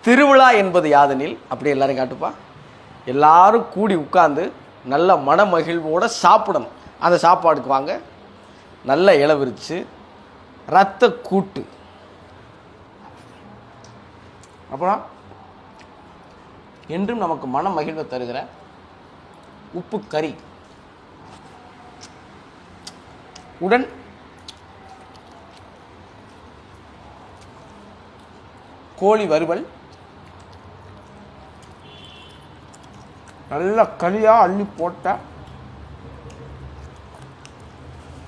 திருவிழா என்பது யாதெனில் அப்படி எல்லாரும் காட்டுப்பா. எல்லாரும் கூடி உட்கார்ந்து நல்ல மனமகிழ்வோடு சாப்பிடணும். அந்த சாப்பாடுக்கு வாங்க, நல்ல இலை விரித்து ரத்த கூட்டு, அப்புறம் என்றும் நமக்கு மன மகிழ்வை தருகிற உப்பு கறி உடன் கோழி வறுவல், நல்ல களியாக அள்ளி போட்ட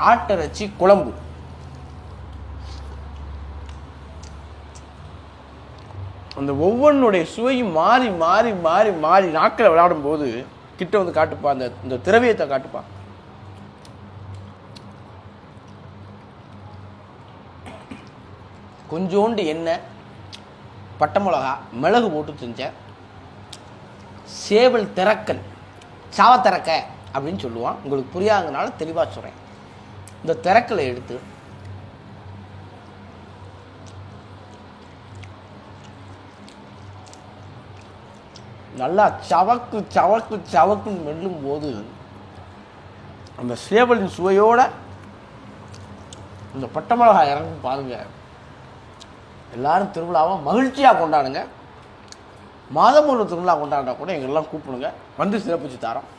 ஆட்டிறைச்சி குழம்பு. அந்த ஒவ்வொன்றுடைய சுவையும் மாறி மாறி மாறி மாறி நாக்கில் விளையாடும் போது கிட்ட வந்து காட்டுப்பா, இந்த திரவியத்தை காட்டுப்பா. கொஞ்சோண்டு எண்ணெய், பட்டை மிளகா, மிளகு போட்டு செஞ்ச சேவல் திறக்கல், சாவத்திறக்க அப்படின்னு சொல்லுவான். உங்களுக்கு புரியாதனால தெளிவாக சொல்கிறேன். இந்த திறக்கலை எடுத்து நல்லா சவக்கு சவக்கு சவக்குன்னு மெல்லும் போது அந்த சேவலின் சுவையோட இந்த பட்டை மிளகாய் இறங்கும் பாருங்க. எல்லாரும் திருவிழாவை மகிழ்ச்சியாக கொண்டாடுங்க. மாதம் ஒரு திருவிழா கொண்டாடினா கூட எங்கெல்லாம் கூப்பிடுங்க, வந்து சிறப்பிச்சு தரோம்.